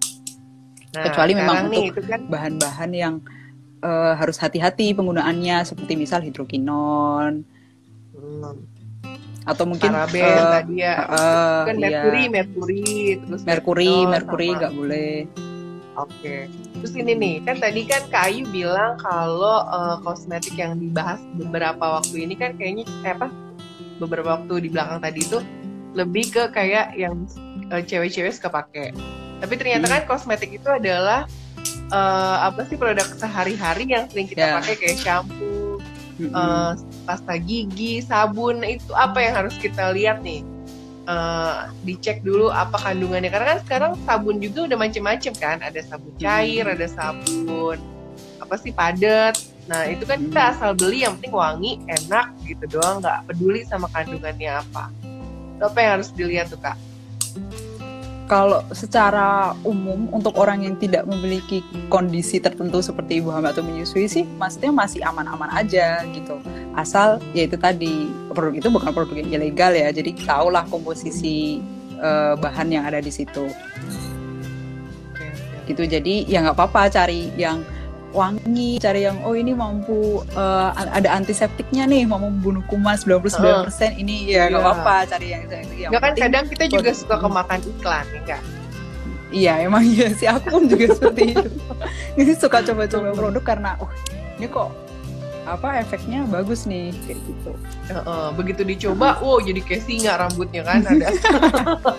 Nah, kecuali memang untuk bahan-bahan yang harus hati-hati penggunaannya, seperti misal hidroquinon. Atau mungkin paraben tadi ya, kan merkuri nggak boleh. Oke. Terus ini nih, kan tadi kan Kak Ayu bilang kalau kosmetik yang dibahas beberapa waktu ini kan kayaknya beberapa waktu di belakang tadi itu lebih ke kayak yang cewek-cewek suka pakai. Tapi ternyata kan kosmetik itu adalah produk sehari-hari yang sering kita pakai, kayak shampoo, pasta gigi, sabun, itu apa yang harus kita lihat nih? Dicek dulu apa kandungannya, karena kan sekarang sabun juga udah macem-macem kan, ada sabun cair, ada sabun apa sih padat. Nah itu kan kita asal beli yang penting wangi, enak gitu doang, nggak peduli sama kandungannya apa. Itu apa yang harus dilihat tuh Kak? Kalau secara umum untuk orang yang tidak memiliki kondisi tertentu seperti ibu hamil atau menyusui sih, maksudnya masih aman-aman aja gitu. Asal ya itu tadi, produk itu bukan produk yang ilegal ya, jadi tahulah komposisi bahan yang ada di situ. Gitu, jadi ya nggak apa-apa cari yang wangi, cari yang ini mampu ada antiseptiknya nih, mau membunuh kuman 99%, ini ya nggak apa-apa cari yang itu. Ya kan kadang kita juga suka kemakan iklan, enggak? Iya, emang iya sih, aku pun juga seperti itu. Ini suka coba-coba produk karena ini kok efeknya bagus nih kayak gitu. Begitu dicoba, jadi kayak singa rambutnya kan,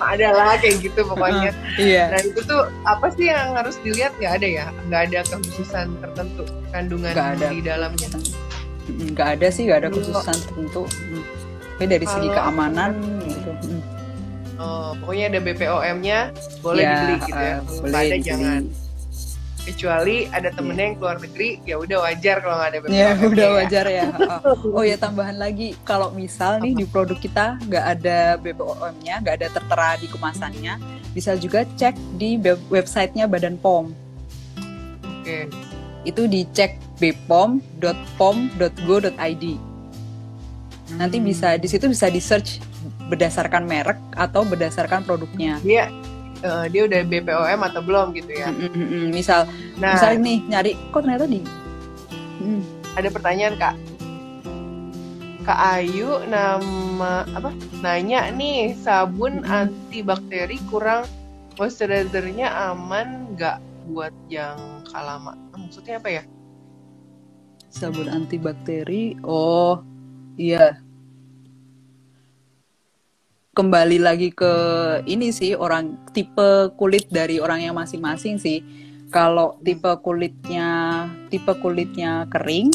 ada lah kayak gitu pokoknya. Iya. Nah itu tuh apa sih yang harus dilihat? Nggak ada ya, nggak ada kekhususan tertentu kandungan di dalamnya. Nggak ada sih, nggak ada kekhususan tertentu. Tapi dari segi keamanan gitu. Pokoknya ada BPOM-nya, boleh dibeli gitu ya. Boleh ada jangan. Kecuali ada temennya yang keluar negeri, ya udah wajar kalau nggak ada BPOM. Ya udah wajar ya. Oh ya, tambahan lagi, kalau misal nih di produk kita nggak ada BPOM-nya, nggak ada tertera di kemasannya, bisa juga cek di websitenya Badan POM. Oke. Itu dicek bpom.pom.go.id. Nanti bisa di situ bisa di search berdasarkan merek atau berdasarkan produknya. Dia udah BPOM atau belum gitu ya. Misal nih nyari kok ternyata ada pertanyaan Kak Ayu nanya nih, sabun antibakteri kurang moisturizernya aman nggak buat jangka lama? Maksudnya apa ya? Sabun antibakteri, iya, kembali lagi ke ini sih, orang tipe kulit dari orang yang masing-masing sih. Kalau tipe kulitnya kering,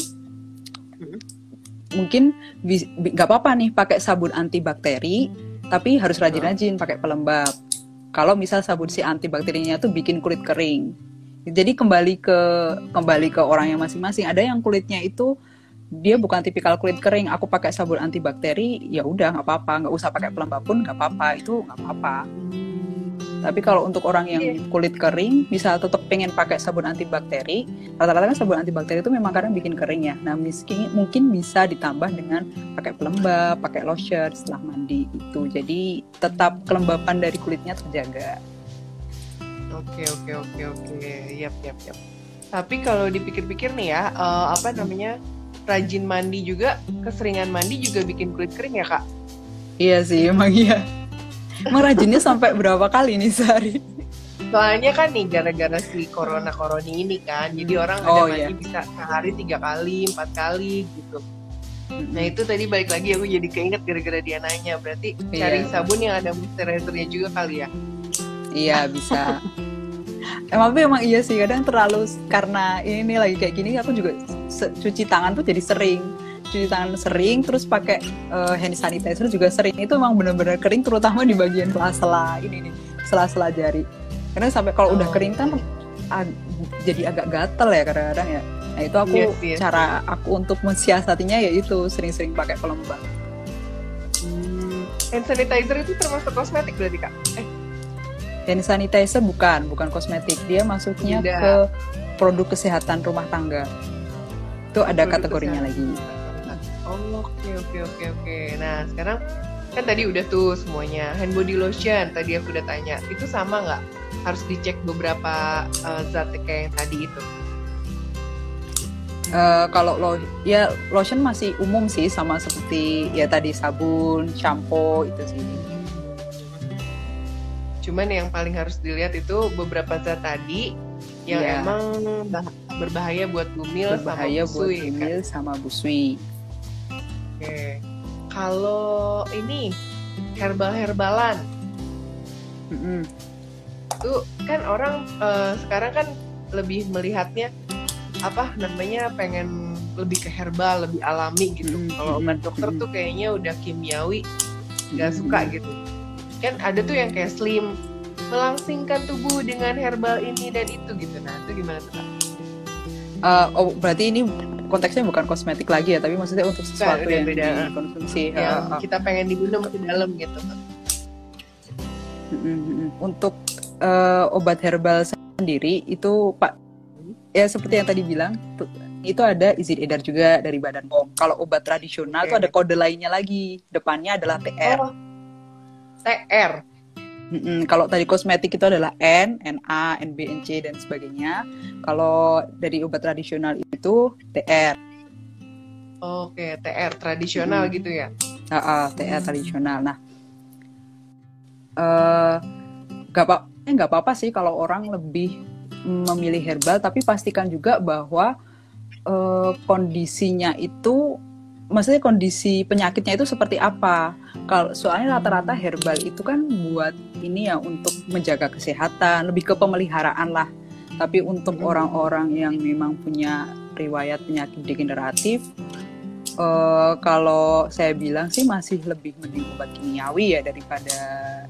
mungkin nggak apa-apa nih pakai sabun antibakteri, tapi harus rajin-rajin pakai pelembab. Kalau misal sabun si antibakterinya tuh bikin kulit kering, jadi kembali ke orang yang masing-masing. Ada yang kulitnya itu dia bukan tipikal kulit kering, aku pakai sabun antibakteri, ya udah nggak apa-apa, nggak usah pakai pelembab pun nggak apa-apa, itu nggak apa-apa. Tapi kalau untuk orang yang kulit kering, bisa tetap pengen pakai sabun antibakteri. Rata-rata kan sabun antibakteri itu memang kadang bikin kering ya. Nah, mungkin bisa ditambah dengan pakai pelembab, pakai lotion setelah mandi itu. Jadi tetap kelembapan dari kulitnya terjaga. Oke. Yap. Tapi kalau dipikir-pikir nih ya, rajin mandi juga, keseringan mandi juga bikin kulit kering ya Kak? Iya sih, emang iya. Emang rajinnya sampai berapa kali nih sehari? Soalnya kan nih gara-gara si corona-coroni ini kan, jadi orang ada mandi bisa sehari 3 kali, 4 kali gitu. Nah itu tadi balik lagi aku jadi keinget gara-gara dia nanya, berarti cari sabun yang ada moisturizernya juga kali ya? Iya bisa. Emang iya sih, kadang terlalu, karena ini lagi kayak gini aku juga cuci tangan tuh jadi sering, terus pakai hand sanitizer juga sering. Itu emang benar-benar kering, terutama di bagian sela-sela jari. Karena sampai kalau udah kering kan jadi agak gatel ya kadang-kadang ya. Nah itu aku cara aku untuk mensiasatinya yaitu sering-sering pakai pelembab. Hand sanitizer itu termasuk kosmetik berarti Kak? Hand sanitizer bukan kosmetik, dia masuknya ke produk kesehatan rumah tangga. Itu ada kategorinya lagi. Oke. Nah sekarang kan tadi udah tuh semuanya. Hand body lotion tadi aku udah tanya, itu sama nggak? Harus dicek beberapa zat kayak yang tadi itu? Kalau lotion masih umum sih, sama seperti ya tadi sabun, shampoo itu sih. Cuman yang paling harus dilihat itu beberapa zat tadi yang emang berbahaya buat bumil sama busui. Oke. Kalau ini herbalan, itu kan orang sekarang kan lebih melihatnya pengen lebih ke herbal, lebih alami gitu. Kalau obat dokter tuh kayaknya udah kimiawi, nggak suka gitu. Kan ada tuh yang kayak slim, melangsingkan tubuh dengan herbal ini dan itu gitu. Nah itu gimana tuh Kak? Berarti ini konteksnya bukan kosmetik lagi ya, tapi maksudnya untuk sesuatu yang dikonsumsi. Yang kita pengen diminum ke dalam gitu. Untuk obat herbal sendiri itu Pak, ya seperti yang tadi bilang, itu ada izin edar juga dari Badan POM. Kalau obat tradisional itu ada kode lainnya lagi, depannya adalah TR. TR. Kalau tadi kosmetik itu adalah N, NA, NB, NC dan sebagainya. Kalau dari obat tradisional itu TR. Oke, TR tradisional gitu ya. TR tradisional. Nah, nggak apa-apa sih kalau orang lebih memilih herbal, tapi pastikan juga bahwa kondisinya itu, maksudnya kondisi penyakitnya itu seperti apa. Kalau soalnya rata-rata herbal itu kan buat ini ya, untuk menjaga kesehatan, lebih ke pemeliharaan lah. Tapi untuk orang-orang yang memang punya riwayat penyakit degeneratif, kalau saya bilang sih masih lebih mending obat kimiawi ya daripada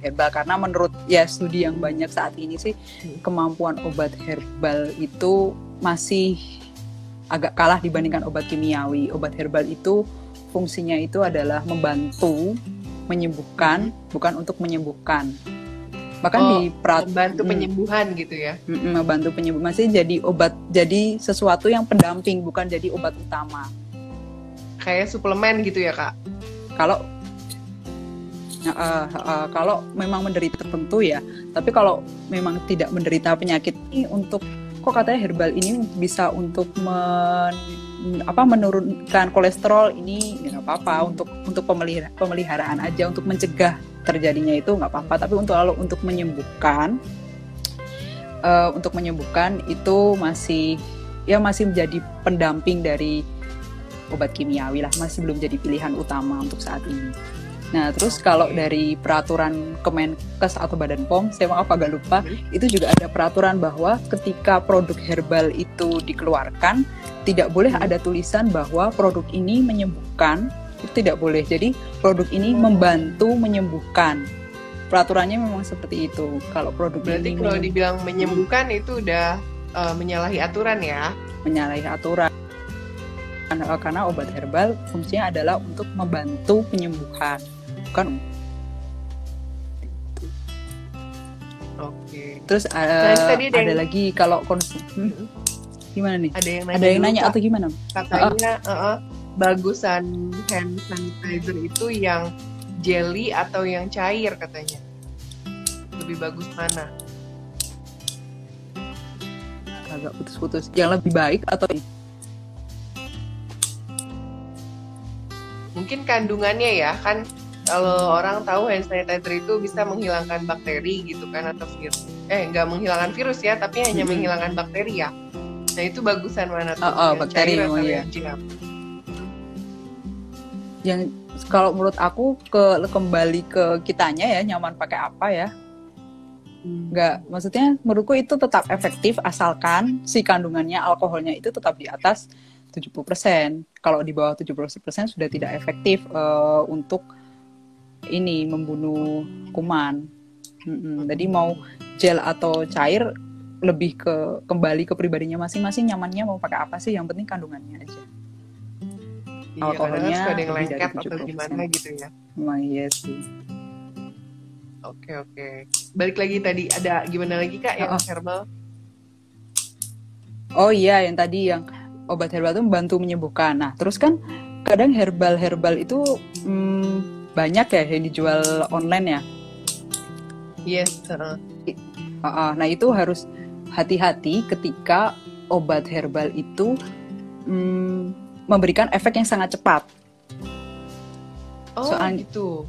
herbal, karena menurut ya studi yang banyak saat ini sih kemampuan obat herbal itu masih agak kalah dibandingkan obat kimiawi. Obat herbal itu fungsinya itu adalah membantu menyembuhkan, bukan untuk menyembuhkan. Bahkan membantu penyembuhan gitu ya. Membantu penyembuhan, masih jadi obat, jadi sesuatu yang pendamping, bukan jadi obat utama. Kayak suplemen gitu ya Kak? Kalau memang menderita tertentu ya, tapi kalau memang tidak menderita penyakit ini, untuk kok katanya herbal ini bisa untuk menurunkan kolesterol, ini ya nggak apa-apa, untuk pemeliharaan aja, untuk mencegah terjadinya itu nggak apa-apa. Tapi untuk menyembuhkan, itu masih menjadi pendamping dari obat kimiawi lah, masih belum jadi pilihan utama untuk saat ini. Nah, terus kalau dari peraturan Kemenkes atau Badan POM, saya maaf agak lupa, itu juga ada peraturan bahwa ketika produk herbal itu dikeluarkan, tidak boleh ada tulisan bahwa produk ini menyembuhkan, itu tidak boleh. Jadi produk ini membantu menyembuhkan. Peraturannya memang seperti itu. Kalau produk berarti ini kalau dibilang menyembuhkan itu udah menyalahi aturan ya? Menyalahi aturan. Karena obat herbal fungsinya adalah untuk membantu penyembuhan, bukan. Oke. Terus ada lagi kalau gimana nih? Ada yang nanya atau gimana? Katanya bagusan hand sanitizer itu yang jelly atau yang cair katanya. Lebih bagus mana? Agak putus-putus. Yang lebih baik atau mungkin kandungannya ya, kan kalau orang tahu hand sanitizer itu bisa menghilangkan bakteri gitu kan, atau virus. Nggak menghilangkan virus ya, tapi hanya menghilangkan bakteri ya. Nah itu bagusan mana tuh? Bakteri atau ya. Yang gel? Yang kalau menurut aku kembali ke kitanya ya, nyaman pakai apa ya. Nggak, maksudnya menurutku itu tetap efektif asalkan si kandungannya alkoholnya itu tetap di atas 70%. Kalau di bawah 70% sudah tidak efektif untuk ini membunuh kuman. Jadi mau gel atau cair lebih kembali ke pribadinya masing-masing, nyamannya mau pakai apa sih, yang penting kandungannya aja. Iya, alkoholnya ada yang lengket atau gimana gitu ya. Memang iya sih. Oke. Balik lagi tadi, ada gimana lagi Kak yang herbal? Oh iya, yang tadi yang obat herbal itu membantu menyembuhkan. Nah, terus kan kadang herbal itu banyak ya yang dijual online ya. Yes. Nah, itu harus hati-hati ketika obat herbal itu memberikan efek yang sangat cepat. Soalnya gitu.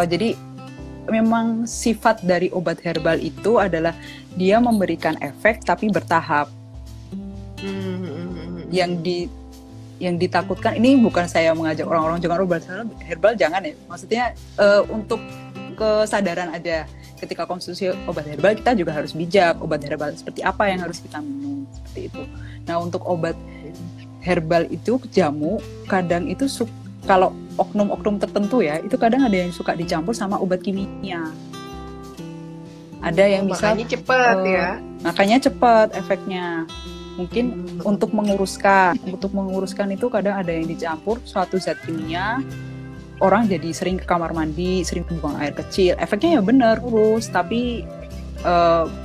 Jadi memang sifat dari obat herbal itu adalah dia memberikan efek tapi bertahap. Yang ditakutkan, ini bukan saya mengajak orang-orang jangan obat herbal, jangan ya. Maksudnya untuk kesadaran aja. Ketika konsumsi obat herbal kita juga harus bijak. Obat herbal seperti apa yang harus kita minum, seperti itu. Nah, untuk obat herbal itu jamu kadang itu kalau oknum-oknum tertentu ya, itu kadang ada yang suka dicampur sama obat kimia. Ada yang misal makanya cepat ya. Makanya cepat efeknya. Mungkin untuk menguruskan itu kadang ada yang dicampur suatu zat kimia. Orang jadi sering ke kamar mandi, sering buang air kecil. Efeknya ya benar urus, tapi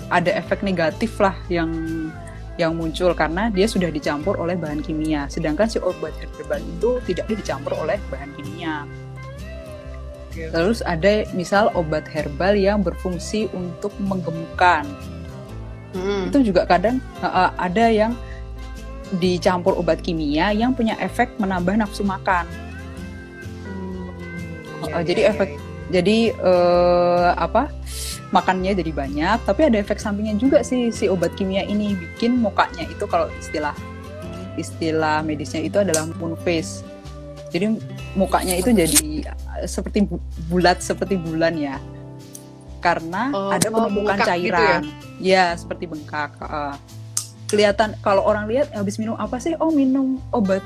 ada efek negatif lah yang muncul karena dia sudah dicampur oleh bahan kimia. Sedangkan si obat herbal itu tidak dicampur oleh bahan kimia. Terus ada misal obat herbal yang berfungsi untuk menggemukkan. Itu juga kadang ada yang dicampur obat kimia yang punya efek menambah nafsu makan. Jadi makannya jadi banyak, tapi ada efek sampingnya juga si obat kimia ini, bikin mukanya itu kalau istilah medisnya itu adalah moon face. Jadi mukanya itu jadi seperti bulat seperti bulan ya, karena ada penumpukan cairan gitu ya? Ya seperti bengkak. Kelihatan kalau orang lihat habis minum apa sih, minum obat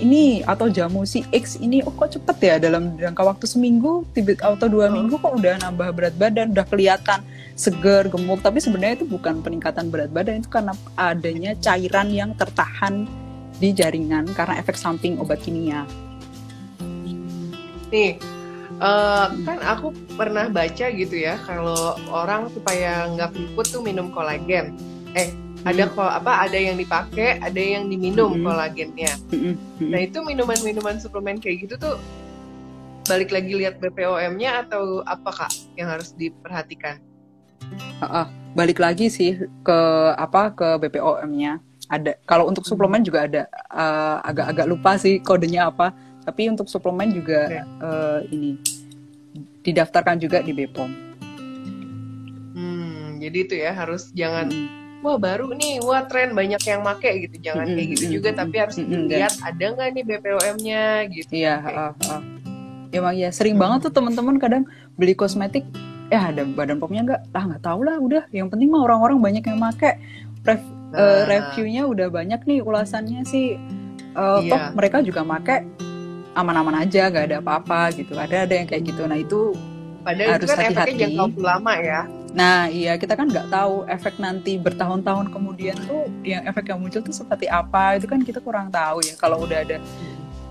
ini atau jamu si X ini, kok cepet ya dalam jangka waktu seminggu atau 2 minggu kok udah nambah berat badan, udah kelihatan seger, gemuk. Tapi sebenarnya itu bukan peningkatan berat badan, itu karena adanya cairan yang tertahan di jaringan karena efek samping obat kimia. Nih, kan aku pernah baca gitu ya, kalau orang supaya nggak keriput tuh minum kolagen. Ada yang dipakai, ada yang diminum kolagennya. Nah itu minuman suplemen kayak gitu tuh balik lagi lihat BPOM-nya atau apa Kak yang harus diperhatikan? Balik lagi sih ke BPOM-nya. Ada. Kalau untuk suplemen juga ada, agak-agak lupa sih kodenya apa. Tapi untuk suplemen juga ini didaftarkan juga di BPOM. Jadi itu ya harus jangan wah baru nih, wah tren banyak yang make gitu, jangan kayak gitu juga, tapi harus dilihat ada nggak nih BPOM-nya gitu. Iya, emang ya sering banget tuh teman-teman kadang beli kosmetik, ada badan POM-nya nggak tahu lah, udah yang penting mah orang-orang banyak yang make, reviewnya udah banyak nih, ulasannya sih, toh mereka juga make aman-aman aja, nggak ada apa-apa gitu, ada yang kayak gitu. Nah itu padahal harus itu kan hati-hati. Efeknya jangka waktu lama ya. Nah iya, kita kan nggak tahu efek nanti bertahun-tahun kemudian tuh yang efek yang muncul tuh seperti apa, itu kan kita kurang tahu ya. Kalau udah ada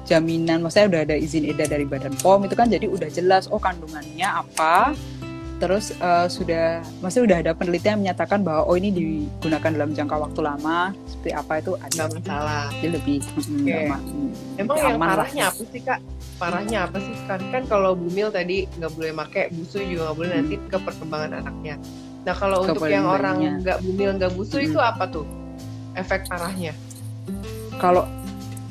jaminan, maksudnya udah ada izin edar dari Badan POM, itu kan jadi udah jelas kandungannya apa, terus udah ada penelitian yang menyatakan bahwa ini digunakan dalam jangka waktu lama seperti apa, itu ada masalah. Jadi lebih emang yang parahnya apa sih Kak? Parahnya apa sih? Kan kalau Bumil tadi nggak boleh pakai, busu juga nggak boleh, nanti ke perkembangan anaknya. Nah kalau untuk yang orang nggak Bumil nggak busu itu apa tuh efek parahnya? Kalau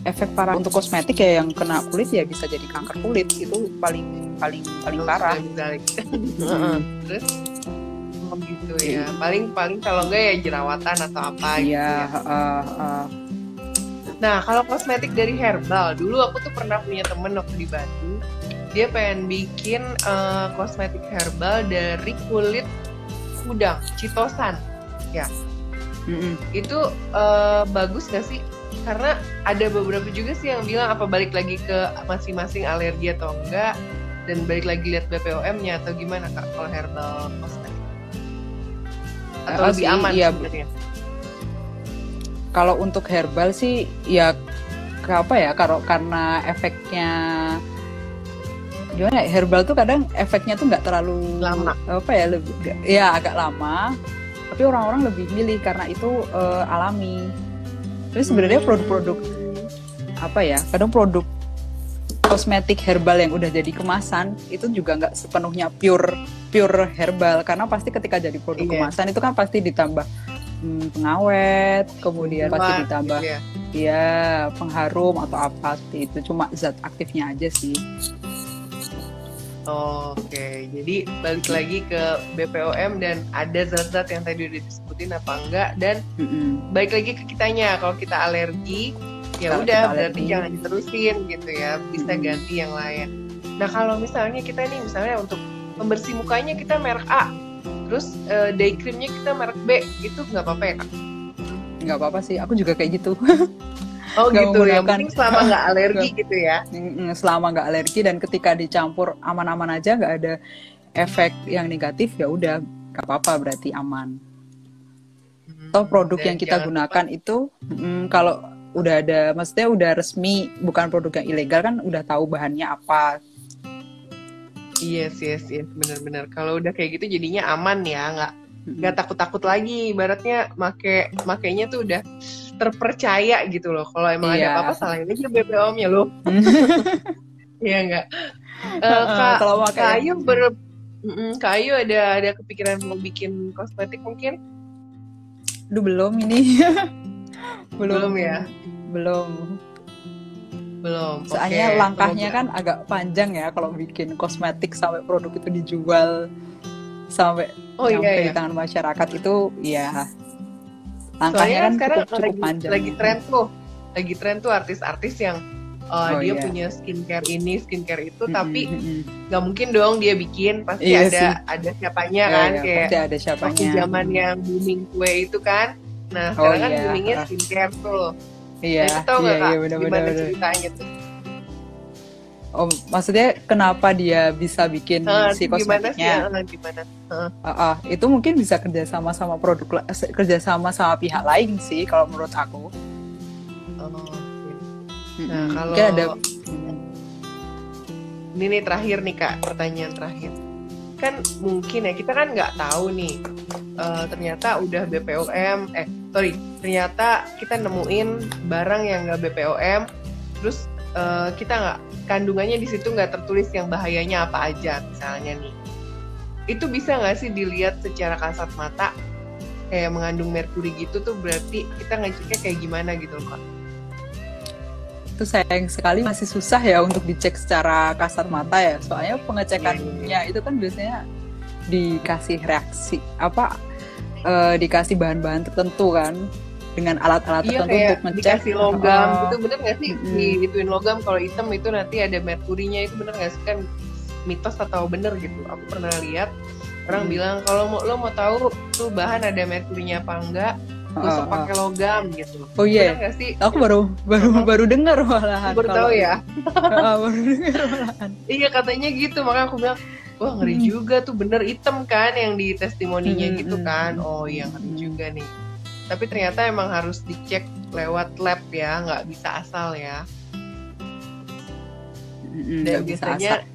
efek parah untuk kosmetik ya yang kena kulit ya bisa jadi kanker kulit, itu paling parah. Terus gitu ya. Paling kalau enggak ya jerawatan atau apa gitu ya. Nah, kalau kosmetik dari herbal, dulu aku tuh pernah punya temen waktu di Bandung, dia pengen bikin kosmetik herbal dari kulit udang, chitosan, ya. Itu bagus nggak sih? Karena ada beberapa juga sih yang bilang apa balik lagi ke masing-masing alergi atau enggak, dan balik lagi lihat BPOM-nya atau gimana Kak kalau herbal kosmetik? Atau lebih aman sebenarnya? Kalau untuk herbal sih ya karena efeknya gimana, herbal tuh kadang efeknya tuh nggak terlalu lama, agak lama, tapi orang-orang lebih milih karena itu alami. Terus sebenarnya produk-produk kadang produk kosmetik herbal yang udah jadi kemasan itu juga nggak sepenuhnya pure herbal, karena pasti ketika jadi produk kemasan itu kan pasti ditambah pengawet, kemudian pasti ditambah gitu pengharum atau apa seperti itu, cuma zat aktifnya aja sih. Oke, jadi balik lagi ke BPOM dan ada zat-zat yang tadi udah disebutin apa enggak, dan balik lagi ke kitanya, kalau kita alergi ya udah berarti jangan diterusin gitu ya, bisa ganti yang lain. Nah kalau misalnya kita nih untuk pembersih mukanya kita merek A, terus day creamnya kita merek B, itu nggak apa-apa ya Kak? Nggak apa-apa sih, aku juga kayak gitu. Oh nggak gitu, yang menggunakan penting selama nggak alergi gitu ya. selama nggak alergi dan ketika dicampur aman-aman aja, nggak ada efek yang negatif, ya udah nggak apa-apa, berarti aman. Atau produk Dan yang kita jangan gunakan lupa, itu kalau udah ada, maksudnya udah resmi, bukan produk yang ilegal kan, udah tahu bahannya apa. yes, benar-benar. Kalau udah kayak gitu jadinya aman ya, nggak takut-takut lagi. Ibaratnya makainya tuh udah terpercaya gitu loh. Kalau emang ada apa-apa, salahin aja BPOM-nya loh. Iya nggak? Kalau Kak pakai Ayu Kak Ayu ada kepikiran mau bikin kosmetik mungkin? Aduh, belum ini. Belum ya? Belum. Soalnya Oke, langkahnya semoga. kan agak panjang ya kalau bikin kosmetik sampai produk itu dijual sampai Oh nyampe iya di ya. tangan masyarakat itu ya Soalnya langkahnya kan kan sekarang cukup panjang. lagi tren tuh artis-artis yang dia Iya. punya skincare ini, skincare itu, Mm-mm, tapi mm-mm. nggak mungkin dong dia bikin, pasti Iya sih. ada siapanya Iya, kan, iya, kayak pasti ada waktu siapanya. zaman yang booming kue itu kan. Nah, Oh sekarang kan iya. boomingnya skincare tuh. Iya, Nah, itu tahu nggak iya, Kak, iya, benar-benar. gimana ceritanya tuh? Oh, maksudnya kenapa dia bisa bikin si Gimana sih? kosmetiknya? Gimana? Itu mungkin bisa kerjasama sama kerjasama sama pihak lain sih kalau menurut aku. Oke. Nah, kalau Mungkin ada ini nih terakhir nih Kak, pertanyaan terakhir. Kan mungkin ya, kita kan nggak tahu nih, ternyata udah BPOM, ternyata kita nemuin barang yang nggak BPOM, terus kita nggak, kandungannya di situ nggak tertulis yang bahayanya apa aja misalnya nih. Itu bisa nggak sih dilihat secara kasat mata, kayak mengandung merkuri gitu tuh, berarti kita ngeceknya kayak gimana gitu loh Kak? itu sayang sekali masih susah ya untuk dicek secara kasat mata ya, soalnya pengecekannya itu kan biasanya dikasih reaksi dikasih bahan-bahan tertentu kan, dengan alat-alat tertentu kayak untuk ngecek. dikasih logam gitu, bener nggak sih? Diituin logam, kalau hitam itu nanti ada merkurinya, itu bener nggak sih? Kan mitos atau bener gitu? Aku pernah lihat orang bilang kalau lo mau tahu tuh bahan ada merkurinya apa enggak, usah pakai logam gitu. Oh iya, bener nggak sih? Aku baru dengar malahan. Baru tahu ya? Baru dengar malahan. Iya katanya gitu, makanya aku bilang wah ngeri juga tuh, bener hitam kan yang di testimoninya gitu kan. Oh iya ngeri juga nih. Tapi ternyata emang harus dicek lewat lab ya, nggak bisa asal ya. Dan biasanya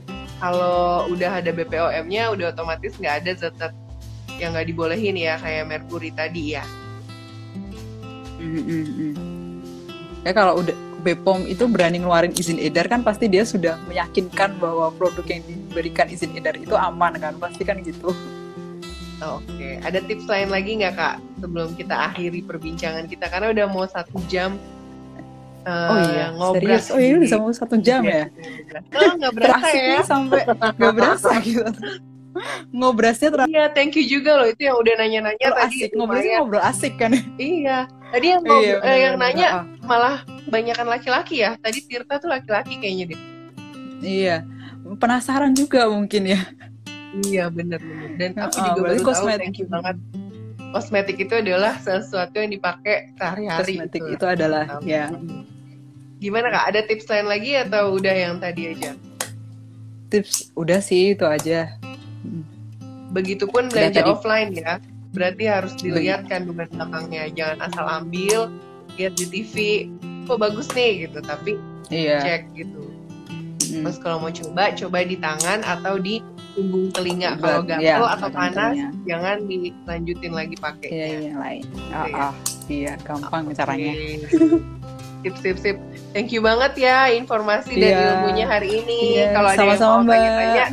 kalau udah ada BPOM-nya udah otomatis nggak ada zat-zat yang nggak dibolehin ya, kayak merkuri tadi ya. Ya kalau udah BPOM itu berani ngeluarin izin edar kan pasti dia sudah meyakinkan bahwa produk yang diberikan izin edar itu aman kan, pasti kan gitu. Oke, ada tips lain lagi nggak Kak sebelum kita akhiri perbincangan kita, karena udah mau 1 jam ngobrol. Serius? Oh iya, udah mau 1 jam ya? Nggak berasa ya? Sampai nggak berasa gitu. Ngobrasnya Iya, thank you juga loh itu yang udah nanya-nanya tadi. Ngobrol asik kan? Iya, tadi yang yang nanya malah banyakan laki-laki ya. Tadi Tirta tuh laki-laki kayaknya deh. Iya, penasaran juga mungkin ya. Iya benar. Dan aku juga baru tahu, thank you banget. Kosmetik itu adalah sesuatu yang dipakai sehari-hari. Kosmetik itu adalah ya. Gimana Kak? Ada tips lain lagi atau udah yang tadi aja? Tips udah sih itu aja. Begitupun belanja offline ya. Berarti harus dilihat kandungan belakangnya. Jangan asal ambil, lihat di TV, kok bagus nih gitu. Tapi cek gitu. Terus kalau mau coba di tangan atau di punggung telinga. Kalau gatel atau panas, jangan dilanjutin lagi pakainya. Iya, yang lain. Iya, gampang caranya. Sip. Thank you banget ya informasi dan ilmunya hari ini. Kalau ada yang mau tanya-tanya,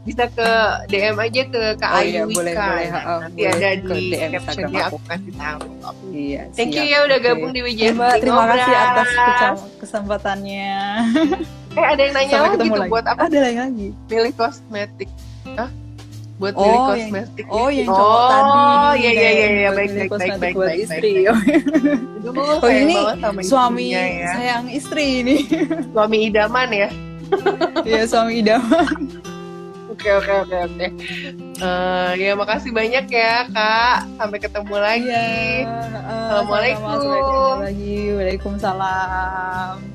bisa ke DM aja ke Kak Ayu Wika. Boleh. Nanti ada di captionnya aku kasih tahu. Iya, thank you ya udah gabung di WJS. Terima kasih atas kesempatannya. Ada yang nanya lagi tuh, buat apa? Ada lagi. Milih kosmetik. Hah? Buat milih kosmetik. Yang cowok tadi. Oh iya, baik. Buat istri. Oh ini suami sayang istri ini. Suami idaman ya. Iya, suami idaman. Oke. Ya makasih banyak ya Kak. Sampai ketemu lagi. Iya, sama-sama, sampai Assalamualaikum. ketemu lagi. Waalaikumsalam.